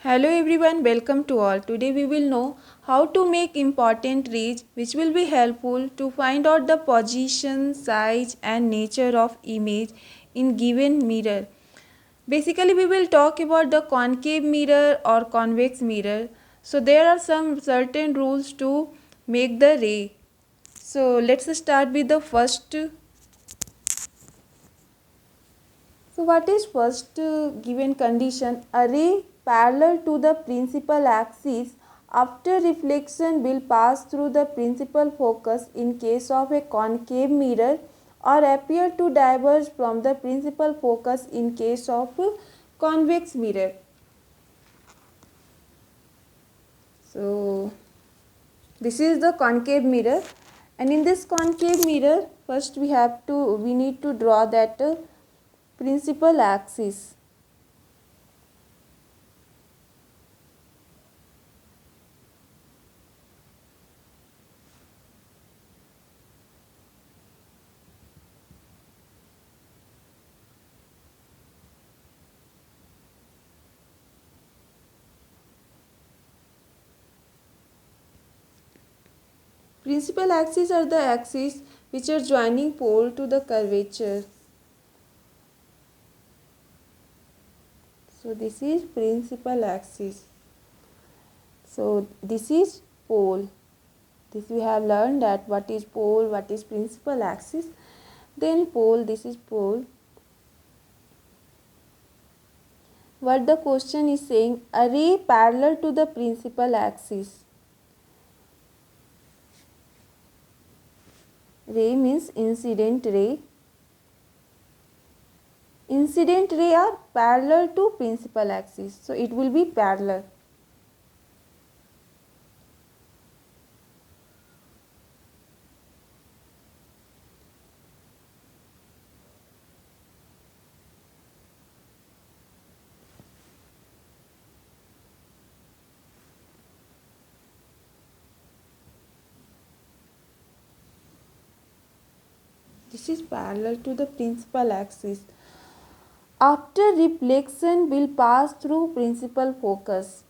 Hello everyone, welcome to all. Today we will know how to make important rays which will be helpful to find out the position, size and nature of image in given mirror. Basically we will talk about the concave mirror or convex mirror. So there are some certain rules to make the ray. So let's start with the first. So what is first given condition? A ray parallel to the principal axis after reflection will pass through the principal focus in case of a concave mirror or appear to diverge from the principal focus in case of a convex mirror. So this is the concave mirror, and in this concave mirror first we need to draw that principal axis. Principal axes are the axes which are joining pole to the curvature. So this is principal axis. So this is pole. This we have learned that what is pole, what is principal axis. Then pole, this is pole. What the question is saying, a ray parallel to the principal axis. Ray means incident ray. Incident ray are parallel to principal axis. So it will be parallel. This is parallel to the principal axis. After reflection will pass through principal focus.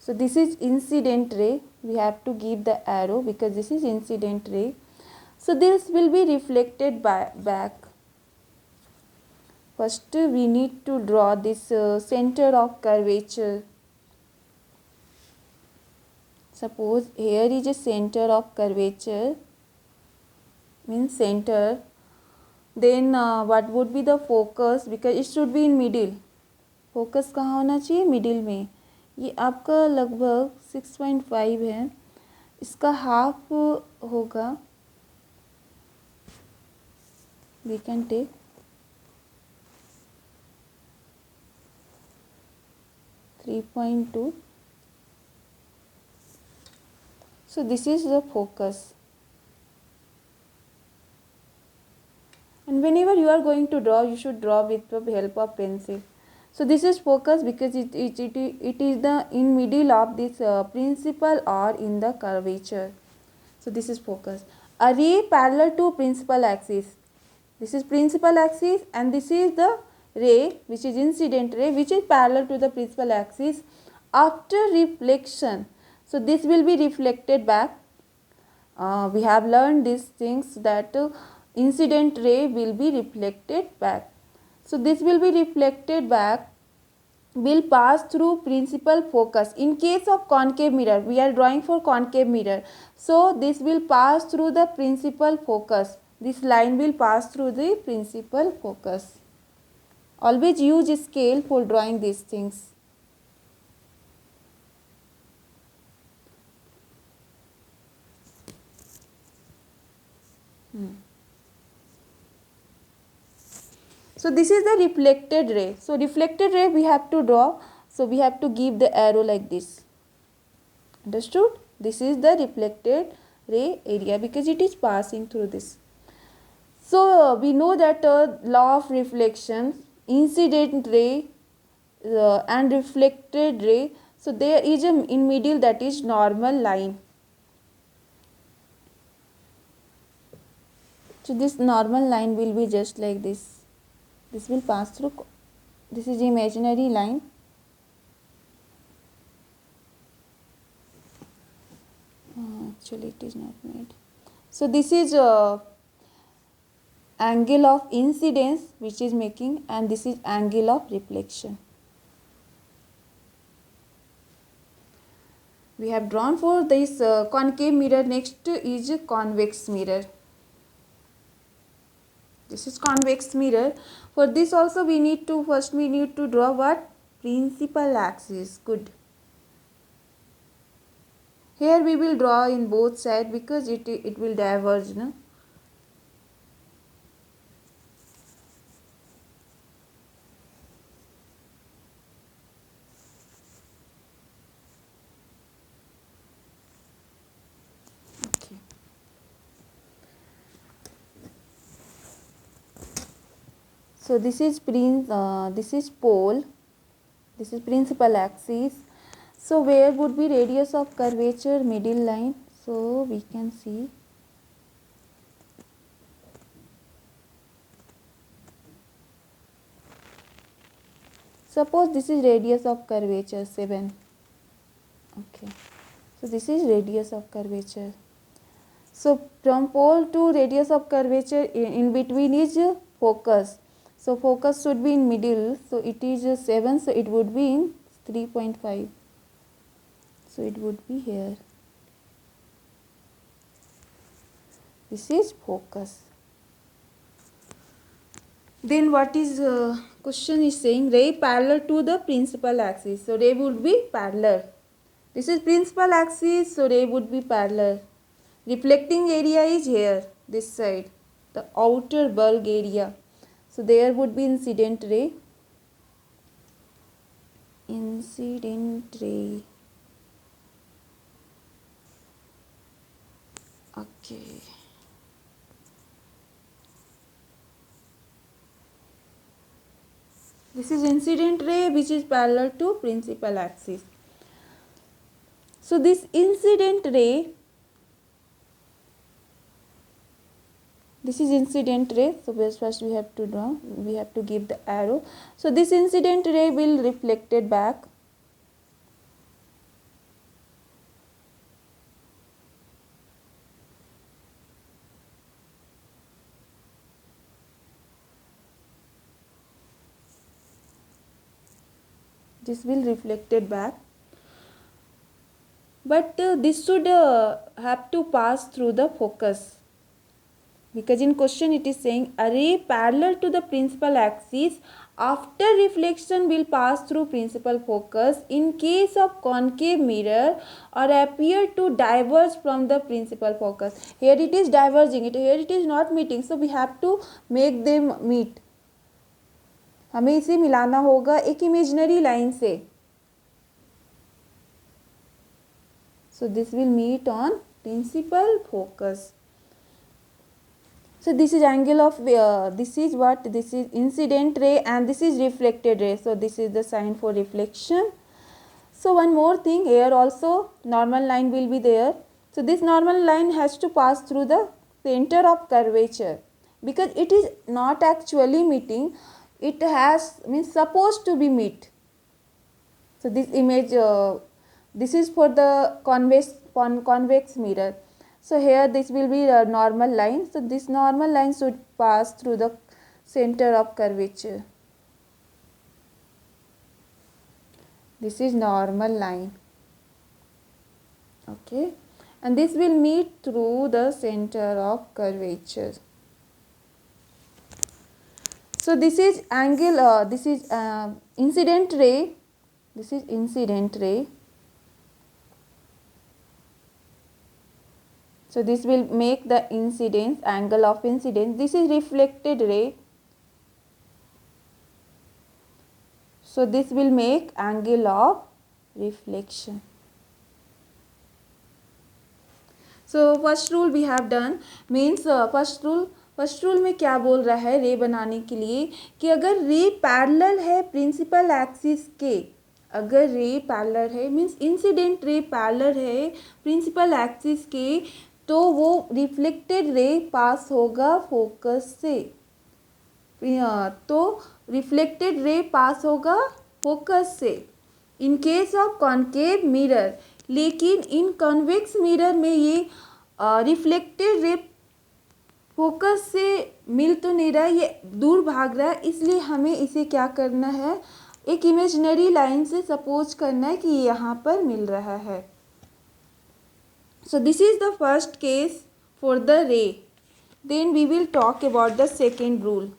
So this is incident ray. We have to give the arrow because this is incident ray. So this will be reflected back. First we need to draw this center of curvature. Suppose here is a center of curvature, means center. Then what would be the focus, because it should be in middle. Focus कहाँ होना चाहिए? Middle में. ये आपका लगभग 6.5 है, इसका half होगा. We can take 3.2. So this is the focus. And whenever you are going to draw, you should draw with the help of pencil. So this is focus because it is the in middle of this principal or in the curvature. So this is focus. A ray parallel to principal axis. This is principal axis and this is the ray which is incident ray which is parallel to the principal axis after reflection. So this will be reflected back. We have learned these things that incident ray will be reflected back. So this will be reflected back, will pass through principal focus. In case of concave mirror, we are drawing for concave mirror. So this will pass through the principal focus. This line will pass through the principal focus. Always use scale for drawing these things. So this is the reflected ray. So reflected ray we have to draw. So we have to give the arrow like this. Understood? This is the reflected ray area because it is passing through this. So we know that law of reflection, incident ray and reflected ray. So there is a in middle, that is normal line. So this normal line will be just like this. This will pass through. This is imaginary line. Actually it is not made. So this is angle of incidence which is making, and this is angle of reflection. We have drawn for this concave mirror. Next is convex mirror. This is convex mirror. For this also we need to draw what? Principal axis. Good. Here we will draw in both sides because it will diverge, no? Okay. So this is pole. This is principal axis. So where would be radius of curvature? Middle line. So we can see. Suppose this is radius of curvature 7. Okay. So this is radius of curvature. So from pole to radius of curvature, in between is focus. So focus should be in middle. So it is 7. So it would be in 3.5. So it would be here. This is focus. Then what is question is saying? Ray parallel to the principal axis. So ray would be parallel. This is principal axis. So ray would be parallel. Reflecting area is here, this side, the outer bulk area. So there would be incident ray. Incident ray. Okay. This is incident ray which is parallel to principal axis. So this incident ray, this is incident ray. So first we have to draw, we have to give the arrow. So this incident ray will reflected back. This will reflected back. But this should have to pass through the focus. Because in question it is saying a ray parallel to the principal axis after reflection will pass through principal focus in case of concave mirror or appear to diverge from the principal focus. Here it is diverging, here it is not meeting. So we have to make them meet. हमें इसे मिलाना होगा एक imaginary line से. So this will meet on principal focus. So this is angle of this is what? This is incident ray and this is reflected ray. So this is the sign for reflection. So one more thing, here also normal line will be there. So this normal line has to pass through the center of curvature because it is not actually meeting. It has supposed to be meet. So this image, this is for the convex mirror. So here this will be a normal line. So this normal line should pass through the center of curvature. This is normal line. Okay. And this will meet through the center of curvature. So this is angle, this is incident ray. This is incident ray. So this will make the incidence, angle of incidence. This is reflected ray. So this will make angle of reflection. So first rule we have done, means first rule में क्या बोल रहा है रे बनाने के लिए कि अगर रे पैरेलल है प्रिंसिपल एक्सिस के, अगर रे पैरेलल है मीन्स इंसिडेंट रे पैरेलल है प्रिंसिपल एक्सिस के, तो वो रिफ्लेक्टेड रे पास होगा फोकस से. तो रिफ्लेक्टेड रे पास होगा फोकस से. In case of concave mirror, लेकिन इन कॉन्वेक्स मिरर में ये रिफ्लेक्टेड रे फोकस से मिल तो नहीं रहा है, ये दूर भाग रहा है, इसलिए हमें इसे क्या करना है, एक इमेजिनरी लाइन से सपोज करना है कि ये यहाँ पर मिल रहा है. So this is the first case for the ray. Then we will talk about the second rule.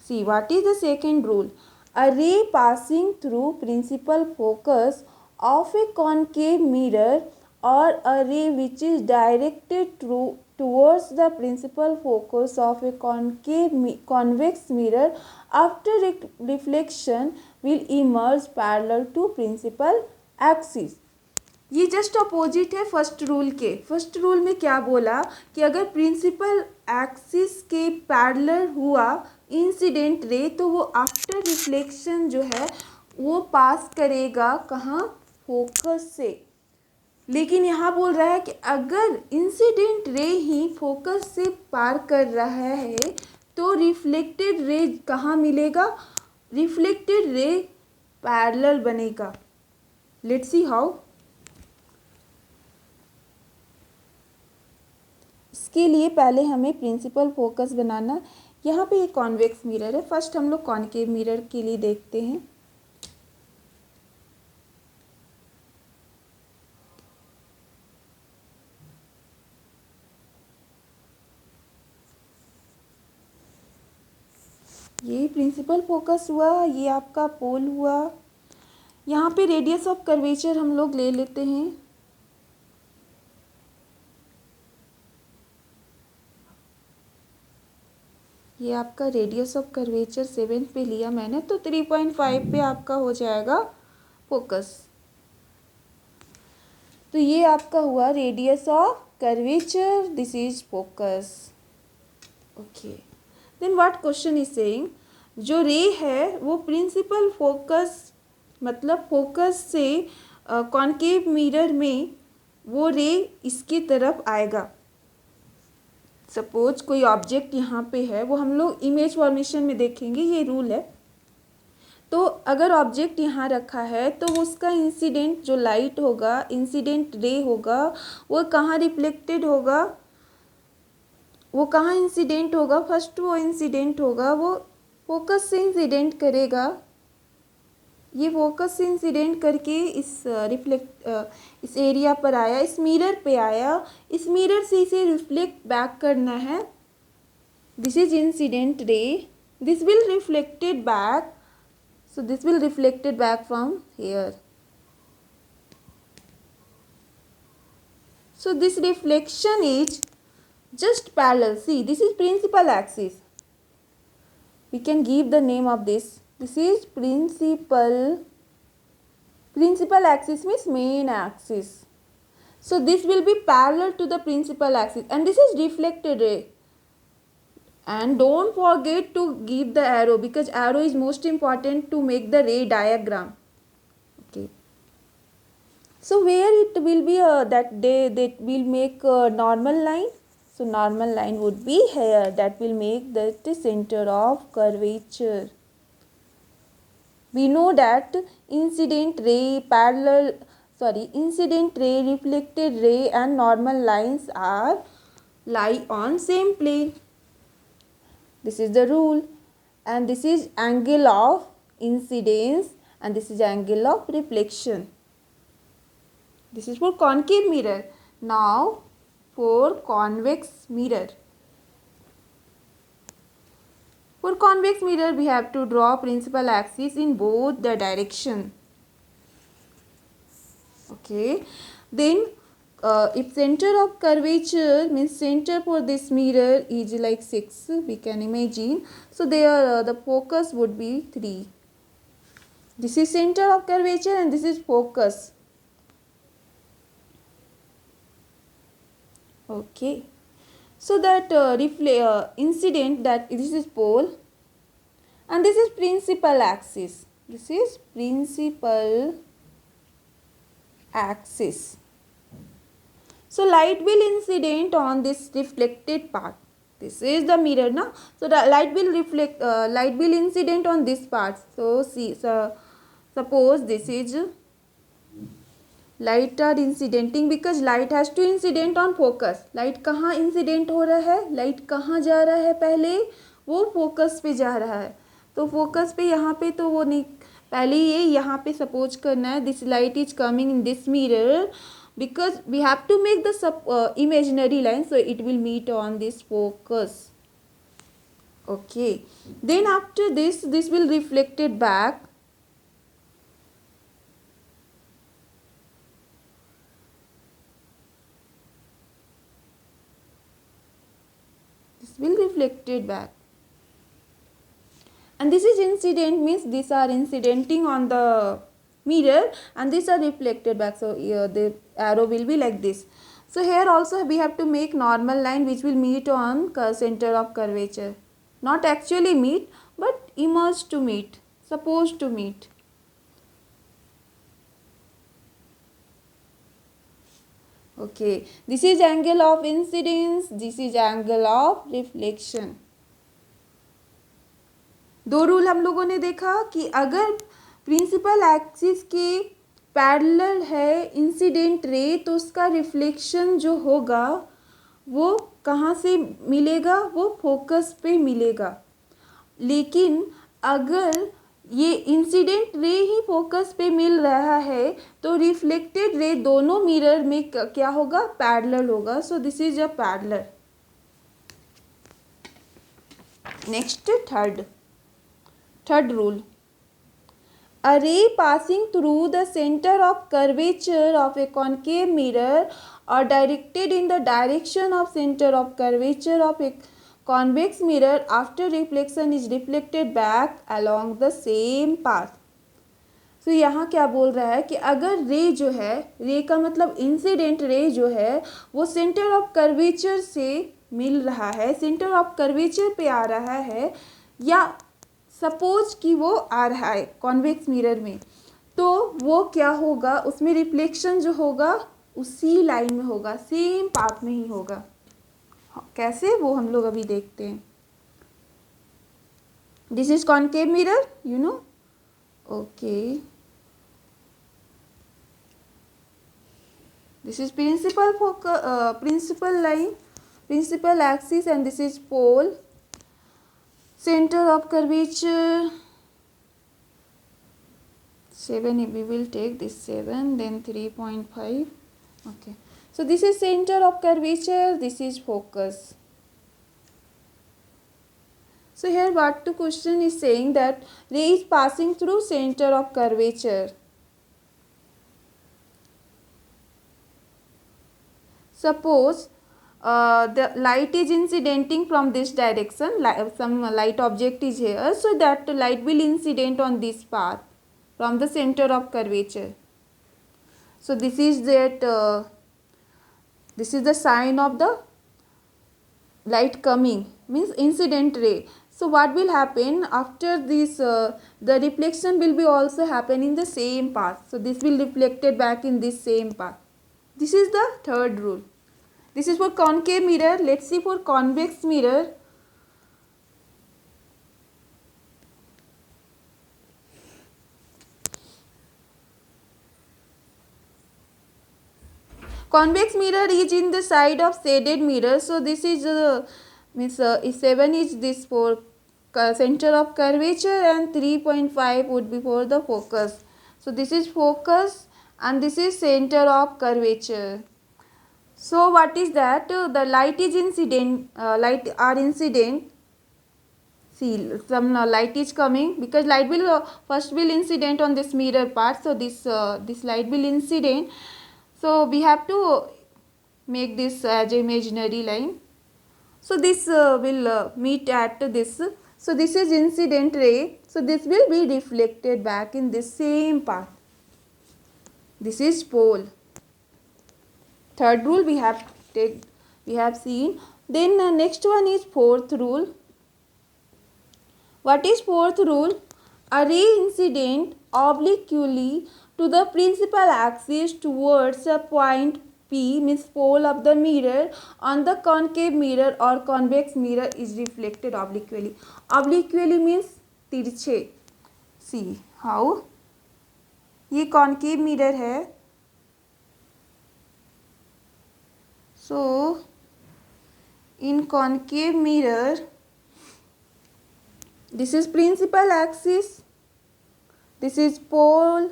See, what is the second rule? A ray passing through principal focus of a concave mirror or a ray which is directed towards the principal focus of a convex mirror after reflection will emerge parallel to principal axis. ये just opposite है first rule के. First rule में क्या बोला कि अगर principal axis के parallel हुआ इंसिडेंट रे तो वो आफ्टर रिफ्लेक्शन जो है वो पास करेगा कहाँ, फोकस से. लेकिन यहाँ बोल रहा है कि अगर इंसिडेंट रे ही फोकस से पार कर रहा है तो रिफ्लेक्टेड रे कहाँ मिलेगा, रिफ्लेक्टेड रे पैरेलल बनेगा. Let's see how. इसके लिए पहले हमें प्रिंसिपल फोकस बनाना. यहाँ पे एक कॉन्वेक्स मिरर है. फर्स्ट हम लोग कॉनकेव मिरर के लिए देखते हैं. ये प्रिंसिपल फोकस हुआ, ये आपका पोल हुआ. यहाँ पे रेडियस ऑफ कर्वेचर हम लोग ले लेते हैं. ये आपका रेडियस ऑफ कर्वेचर 7 पे लिया मैंने, तो 3.5 पे आपका हो जाएगा फोकस. तो ये आपका हुआ radius of curvature, this is focus. Okay, then what question is saying, जो रे है वो प्रिंसिपल फोकस मतलब फोकस से कॉनकेव मिरर में वो रे इसकी तरफ आएगा. सपोज कोई ऑब्जेक्ट यहाँ पे है, वो हम लोग इमेज फॉर्मेशन में देखेंगे, ये रूल है. तो अगर ऑब्जेक्ट यहाँ रखा है तो उसका इंसिडेंट जो लाइट होगा, इंसिडेंट रे होगा, वो कहाँ रिफ्लेक्टेड होगा, वो कहाँ इंसिडेंट होगा, फर्स्ट वो इंसिडेंट होगा, वो फोकस से इंसिडेंट करेगा. ये फोकस से इंसिडेंट करके इस एरिया पर आया, इस मिरर पे आया, इस मिरर से इसे रिफ्लेक्ट बैक करना है. This is incident ray, this will reflected back, so this will reflected back from here. So this reflection is just parallel. See, this is principal axis. We can give the name of this. This is principal axis means main axis. So this will be parallel to the principal axis and this is reflected ray. And don't forget to give the arrow because arrow is most important to make the ray diagram. Okay. So where it will be that will make a normal line. So normal line would be here, that will make the center of curvature. We know that incident ray, reflected ray and normal lines lie on same plane. This is the rule. And this is angle of incidence and this is angle of reflection. This is for concave mirror. Now for convex mirror. For convex mirror, we have to draw principal axis in both the direction. Okay. Then, if center of curvature means center for this mirror is like 6, we can imagine. So there, the focus would be 3. This is center of curvature and this is focus. Okay. So that incident, that this is pole and this is principal axis. This is principal axis. So light will incident on this reflected part. This is the mirror, na? So the light will reflect, light will incident on this part. So see, suppose this is light are incidenting because light has to incident on focus. Light कहाँ incident हो रहा है, light कहाँ जा रहा है, पहले वो फोकस पे जा रहा है. तो फोकस पे यहाँ पे तो वो नहीं, पहले ये यहाँ पे सपोज करना है this light is coming in this mirror because we have to make the imaginary line, so it will meet on this focus. Okay, then after this will reflected back. This will reflected back, and this is incident means these are incidenting on the mirror and these are reflected back. So the arrow will be like this. So here also we have to make normal line which will meet on center of curvature, not actually meet but emerge to meet, supposed to meet. Okay, this is angle of incidence, this is angle of reflection. दो rule हम लोगों ने देखा कि अगर principal axis के parallel है incident ray तो उसका रिफ्लेक्शन जो होगा वो कहाँ से मिलेगा, वो फोकस पे मिलेगा. लेकिन अगर ये इंसिडेंट रे ही फोकस पे मिल रहा है तो रिफ्लेक्टेड रे दोनों मिरर में क्या होगा, पैरेलल होगा. So this is a parallel. Next third rule. A ray passing through the center of curvature of a concave mirror or directed in the direction of center of curvature of a convex mirror after reflection is reflected back along the same path. तो यहाँ क्या बोल रहा है कि अगर रे जो है, रे का मतलब इंसिडेंट रे जो है वो सेंटर ऑफ कर्वेचर से मिल रहा है, सेंटर ऑफ कर्वेचर पे आ रहा है, या सपोज कि वो आ रहा है कॉन्वेक्स मिरर में, तो वो क्या होगा, उसमें रिफ्लेक्शन जो होगा उसी लाइन में होगा, सेम पाथ में ही होगा. कैसे वो हम लोग अभी देखते हैं. This is concave mirror, you know. Okay, this is principal focus, principal line, principal axis, and this is pole. Center of curvature 7, we will take this 7, then 3.5. Okay, so this is center of curvature, this is focus. So here what the question is saying that ray is passing through center of curvature. Suppose the light is incidenting from this direction, some light object is here, so that light will incident on this path from the center of curvature. So this is that this is the sign of the light coming, means incident ray. So what will happen after this, the reflection will be also happen in the same path. So this will reflected back in this same path. This is the third rule. This is for concave mirror. Let's see for convex mirror. Convex mirror is in the side of shaded mirror. So this is means 7 is this for center of curvature and 3.5 would be for the focus. So this is focus and this is center of curvature. So what is that? The light is incident, light are incident. See, some light is coming because light will first will incident on this mirror part. So this light will incident. So we have to make this as imaginary line. So this will meet at this. So this is incident ray. So this will be reflected back in this same path. This is pole. Third rule we have seen. Then next one is fourth rule. What is fourth rule? A ray incident obliquely to the principal axis towards a point P, means pole of the mirror, on the concave mirror or convex mirror is reflected obliquely. Obliquely means तिरछे. See how ये concave mirror है, So in concave mirror, this is principal axis, this is pole,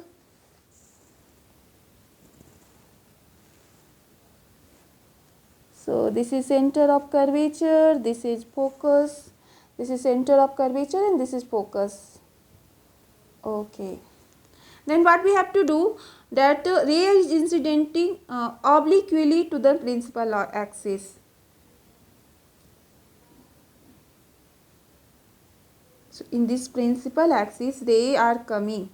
so this is center of curvature, this is focus, this is center of curvature, and this is focus. Okay, then what we have to do, that ray is incidenting obliquely to the principal axis. So in this principal axis, ray are coming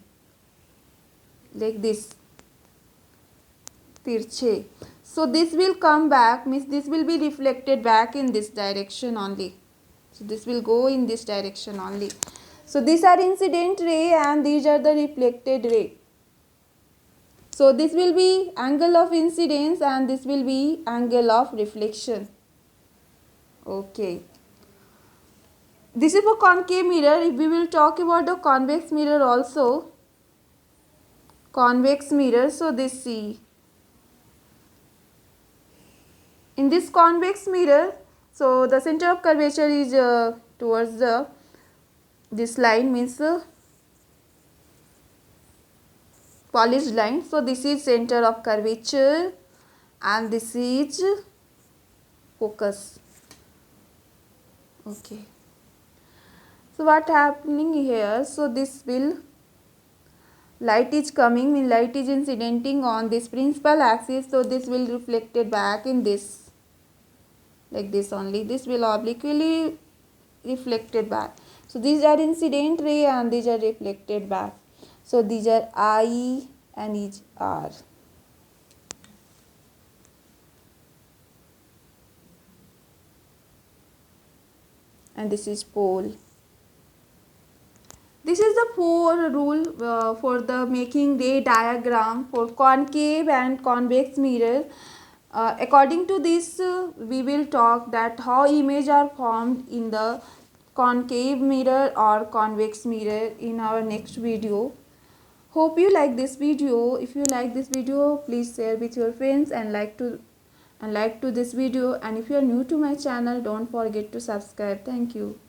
like this, tirche. So this will come back, means this will be reflected back in this direction only. So this will go in this direction only. So these are incident ray and these are the reflected ray. So this will be angle of incidence and this will be angle of reflection. Okay. This is for concave mirror. If we will talk about the convex mirror also. Convex mirror. So this, see. In this convex mirror, so the center of curvature is towards this line, means polished line. So this is center of curvature and this is focus. Okay. So what happening here? So this will, light is coming, means light is incidenting on this principal axis. So this will reflected back in this, like this only. This will obliquely reflected back. So these are incident ray and these are reflected back. So these are I and these R. And this is pole. This is the rule for the making ray diagram for concave and convex mirror. According to this, we will talk that how image are formed in the concave mirror or convex mirror in our next video. Hope you like this video. If you like this video, please share with your friends and like to this video. And if you are new to my channel, don't forget to subscribe. Thank you.